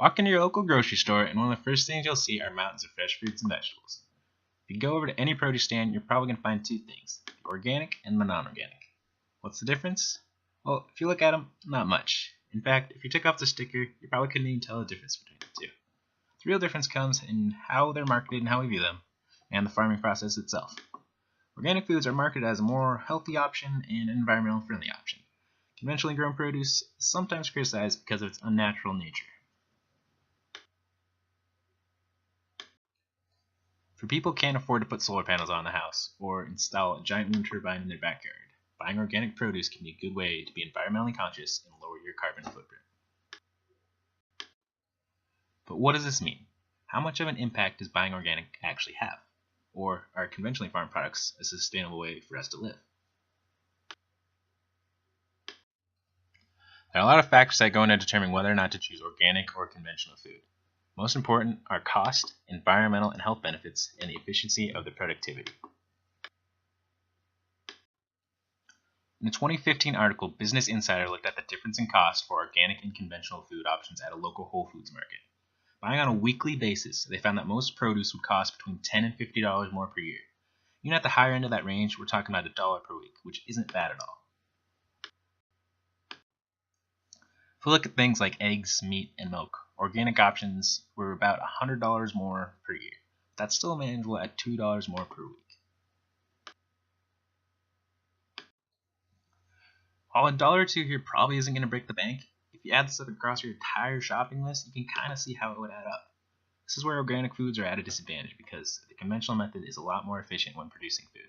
Walk into your local grocery store, and one of the first things you'll see are mountains of fresh fruits and vegetables. If you go over to any produce stand, you're probably going to find two things, the organic and the non-organic. What's the difference? Well, if you look at them, not much. In fact, if you took off the sticker, you probably couldn't even tell the difference between the two. The real difference comes in how they're marketed and how we view them, and the farming process itself. Organic foods are marketed as a more healthy option and an environmentally friendly option. Conventionally grown produce is sometimes criticized because of its unnatural nature. For people who can't afford to put solar panels on the house or install a giant wind turbine in their backyard, buying organic produce can be a good way to be environmentally conscious and lower your carbon footprint. But what does this mean? How much of an impact does buying organic actually have? Or are conventionally farmed products a sustainable way for us to live? There are a lot of factors that go into determining whether or not to choose organic or conventional food. Most important are cost, environmental and health benefits, and the efficiency of the productivity. In a 2015 article, Business Insider looked at the difference in cost for organic and conventional food options at a local Whole Foods market. Buying on a weekly basis, they found that most produce would cost between $10 and $50 more per year. Even at the higher end of that range, we're talking about $1 per week, which isn't bad at all. If we look at things like eggs, meat, and milk, organic options were about $100 more per year. That's still manageable at $2 more per week. While a dollar or two here probably isn't going to break the bank, if you add this up across your entire shopping list, you can kind of see how it would add up. This is where organic foods are at a disadvantage because the conventional method is a lot more efficient when producing food.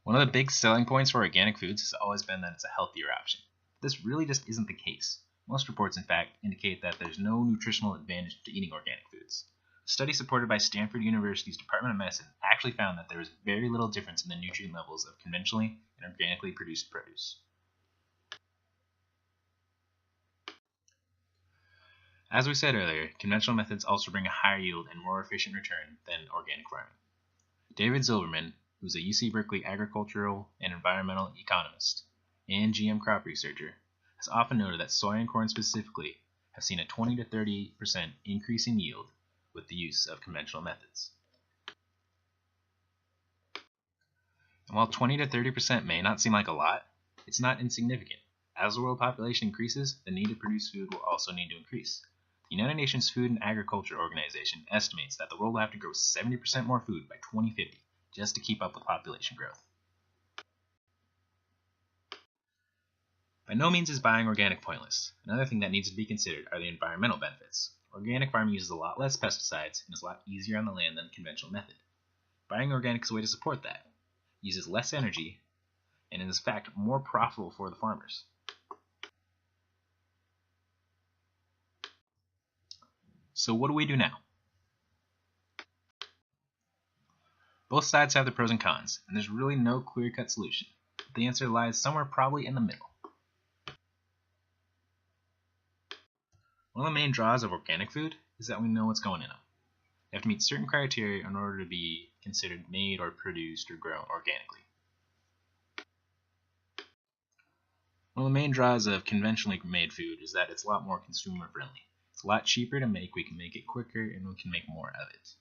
One of the big selling points for organic foods has always been that it's a healthier option. This really just isn't the case. Most reports, in fact, indicate that there's no nutritional advantage to eating organic foods. A study supported by Stanford University's Department of Medicine actually found that there was very little difference in the nutrient levels of conventionally and organically produced produce. As we said earlier, conventional methods also bring a higher yield and more efficient return than organic farming. David Zilberman, who's a UC Berkeley agricultural and environmental economist and GM crop researcher, has often noted that soy and corn specifically have seen a 20 to 30% increase in yield with the use of conventional methods. And while 20 to 30% may not seem like a lot, it's not insignificant. As the world population increases, the need to produce food will also need to increase. The United Nations Food and Agriculture Organization estimates that the world will have to grow 70% more food by 2050 just to keep up with population growth. By no means is buying organic pointless. Another thing that needs to be considered are the environmental benefits. Organic farming uses a lot less pesticides and is a lot easier on the land than the conventional method. Buying organic is a way to support that. It uses less energy and is in fact more profitable for the farmers. So what do we do now? Both sides have the pros and cons, and there's really no clear-cut solution. The answer lies somewhere probably in the middle. One of the main draws of organic food is that we know what's going in them. You have to meet certain criteria in order to be considered made or produced or grown organically. One of the main draws of conventionally made food is that it's a lot more consumer friendly. It's a lot cheaper to make, we can make it quicker, and we can make more of it.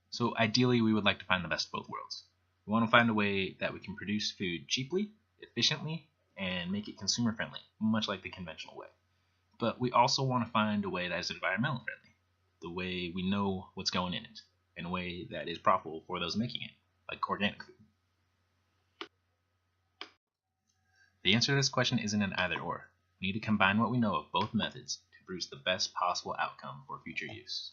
So ideally, we would like to find the best of both worlds. We want to find a way that we can produce food cheaply, efficiently, and make it consumer friendly, much like the conventional way. But we also want to find a way that is environmental friendly, the way we know what's going in it, and a way that is profitable for those making it, like organic food. The answer to this question isn't an either or. We need to combine what we know of both methods to produce the best possible outcome for future use.